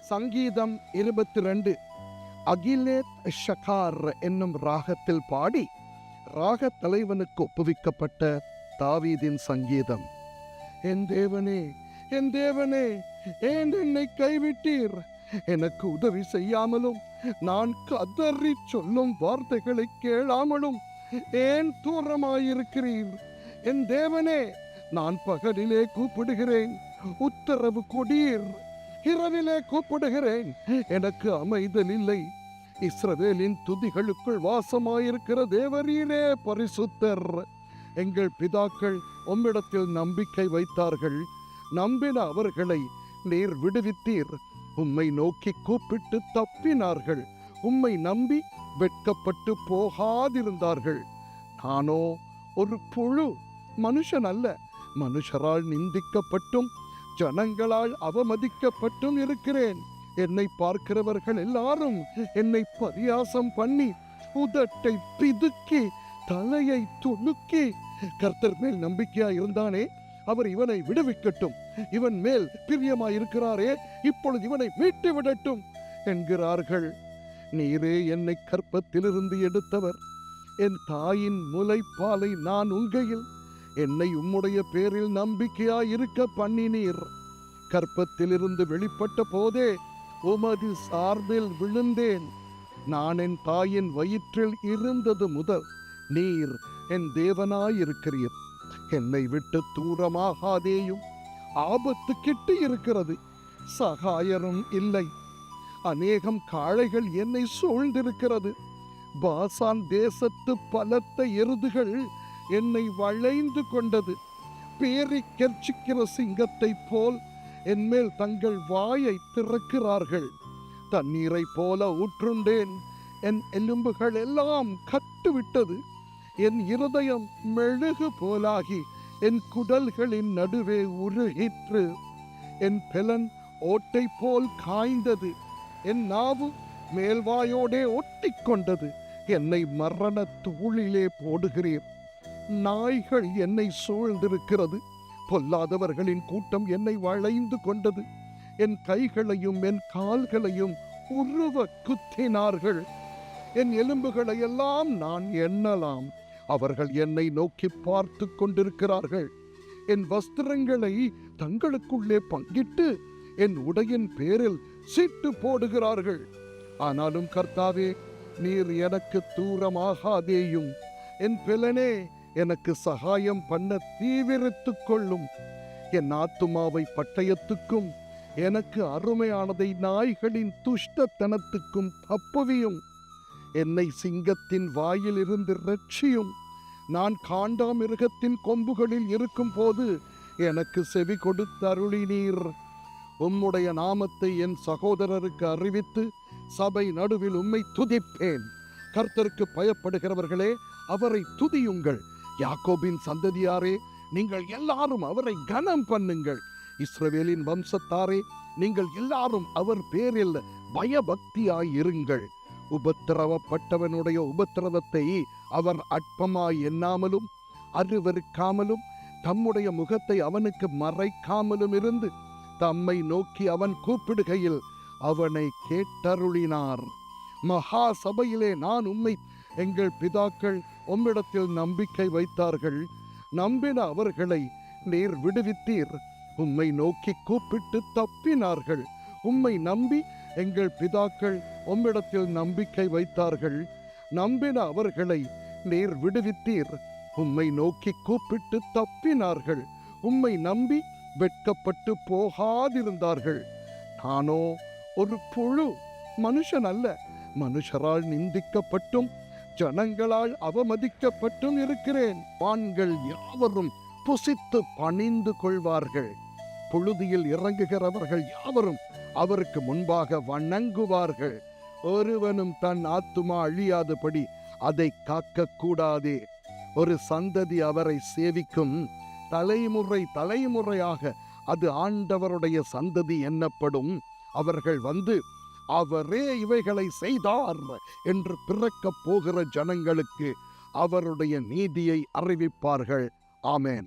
சங்கீதம் 22 அகிலேத் ஷகார் என்னும் ராகத்தில் பாடி ராக தலைவனுக்கு ஒப்புவிக்கப்பட்ட தாவீதின் சங்கீதம். என் தேவனே, என் தேவனே, ஏன் என்னை கைவிட்டீர்? எனக்கு உதவி செய்யாமலும் நான் கதறி சொல்லும் வார்த்தைகளை கேளாமலும் ஏன் தூரமாயிருக்கிறீர்? என் தேவனே, நான் பகலிலே கூப்பிடுகிறேன், உத்தரவு கொடீர். இரவிலே கூப்பிடுகிறேன், எனக்கு அமைதல் இல்லை. இஸ்ரவேலின் துதிகளுக்குள் வாசமாயிருக்கிற தேவரீரே பரிசுத்தர். எங்கள் பிதாக்கள் உம்மிடத்தில் நம்பிக்கை வைத்தார்கள். நம்பின அவர்களை நீர் விடுவித்தீர். உம்மை நோக்கி கூப்பிட்டு தப்பினார்கள். உம்மை நம்பி வெட்கப்பட்டு போகாதிருந்தார்கள். நானோ ஒரு புழு, மனுஷன் அல்ல. மனுஷரால் நிந்திக்கப்பட்டும் ஜனங்களால் அவமதிக்கப்பட்டும் இருக்கிறேன். என்னை பார்க்கிறவர்கள் எல்லாரும் என்னை பரியாசம் பண்ணி உதட்டை பிதுக்கி தலையை துணுக்கி, கர்த்தர் மேல் நம்பிக்கையா இருந்தானே, அவர் இவனை விடுவிக்கட்டும். இவன் மேல் பிரியமாயிருக்கிறாரே, இப்பொழுது இவனை மீட்டு விடட்டும் என்கிறார்கள். நீரே என்னை கற்பத்திலிருந்து எடுத்தவர். என் தாயின் முலைப்பாலை நான் உண்கையில் என்னை உம்முடைய பேரில் நம்பிக்கையாயிருக்க பண்ணினீர். கற்பத்திலிருந்து வெளிப்பட்ட போதே உமது சார்பில் விழுந்தேன். நான் என் தாயின் வயிற்றில் இருந்தது முதல் நீர் என் தேவனாயிருக்கிறீர். என்னை விட்டு தூரமாகாதேயும். ஆபத்து கிட்டு இருக்கிறது, சகாயரும் இல்லை. அநேகம் காளைகள் என்னை சூழ்ந்திருக்கிறது. பாசான் தேசத்து பலத்த எருதுகள் என்னை வளைந்து கொண்டது. பேரி கெர்ச்சிக்கிற சிங்கத்தை போல் என்மேல் தங்கள் வாயை திறக்கிறார்கள். தண்ணீரை போல ஊற்றுண்டேன். என் எலும்புகள் எல்லாம் கட்டுவிட்டது. என் இருதயம் மெழுகு போலாகி என் குடல்களின் நடுவே உருகிற்று. என் பெலன் ஓட்டை போல் காய்ந்தது. என் நாவு மேல்வாயோடே ஒட்டிக்கொண்டது. என்னை மரண தூளிலே போடுகிறீர். நாய்கள் என்னை சூழ்ந்திருக்கிறது. பொல்லாதவர்களின் கூட்டம் என்னை வளைந்து கொண்டது. என் கைகளையும் என் கால்களையும் உருவ குத்தினார்கள். என் எலும்புகளை எல்லாம் நான் எண்ணலாம். அவர்கள் என்னை நோக்கி பார்த்து கொண்டிருக்கிறார்கள். என் வஸ்திரங்களை தங்களுக்குள்ளே பங்கிட்டு என் உடையின் பேரில் சீட்டு போடுகிறார்கள். ஆனாலும் கர்த்தாவே, நீர் எனக்கு தூரமாகாதேயும். என் பெலனே, எனக்கு சகாயம் பண்ண தீவிரித்துக் கொள்ளும். என் ஆத்துமாவை பட்டயத்துக்கும் எனக்கு அருமையானதை நாய்களின் துஷ்டத்தனத்துக்கும் தப்புவியும். என்னை சிங்கத்தின் வாயில் இருந்து ரட்சியும். நான் காண்டாமிருகத்தின் கொம்புகளில் இருக்கும் போது எனக்கு செவி கொடுத்தருளினீர். உம்முடைய நாமத்தை என் சகோதரருக்கு அறிவித்து சபை நடுவில் உம்மை துதிப்பேன். கர்த்தருக்கு பயப்படுகிறவர்களே, அவரை துதியுங்கள். யாக்கோபின் சந்ததியாரே, நீங்கள் எல்லாரும் அவரை கனம் பண்ணுங்கள். இஸ்ரவேலின் வம்சத்தாரே, நீங்கள் எல்லாரும் அவர் பேரில் பயபக்தியாயிருங்கள். உபத்திரவப்பட்டவனுடைய உபத்திரவத்தை அவர் அற்பமாய் எண்ணாமலும் அருவருக்காமலும் தம்முடைய முகத்தை அவனுக்கு மறைக்காமலும் இருந்து தம்மை நோக்கி அவன் கூப்பிடுகையில் அவனை கேட்டருளினார். மகா சபையிலே நான் உம்மை, எங்கள் பிதாக்கள் உம்மிடத்தில் நம்பிக்கை வைத்தார்கள். நம்பின அவர்களை நீர் விடுவித்தீர். உம்மை நோக்கி கூப்பிட்டு தப்பினார்கள். உம்மை நம்பி எங்கள் பிதாக்கள் உம்மிடத்தில் நம்பிக்கை வைத்தார்கள். நம்பின அவர்களை நீர் விடுவித்தீர். உம்மை நோக்கி கூப்பிட்டு தப்பினார்கள். உம்மை நம்பி வெட்கப்பட்டு போகாதிருந்தார்கள். நானோ ஒரு புழு, மனுஷன் அல்ல. மனுஷரால் நிந்திக்கப்பட்டும் ஜனங்களால் அவமதிக்கப்பட்டும் இருக்கிறேன். வான்கள் யாவரும் புசித்து பணிந்து கொள்வார்கள். புழுதியில் இறங்குகிறவர்கள் யாவரும் அவருக்கு முன்பாக வணங்குவார்கள். ஒருவனும் தன் ஆத்துமா அழியாதபடி அதை காக்க கூடாதே. ஒரு சந்ததி அவரை சேவிக்கும். தலைமுறை தலைமுறையாக அது ஆண்டவருடைய சந்ததி என்னப்படும். அவர்கள் வந்து அவரே இவைகளை செய்தார் என்று பிறக்கப் போகிற ஜனங்களுக்கு அவருடைய நீதியை அறிவிப்பார்கள். ஆமென்.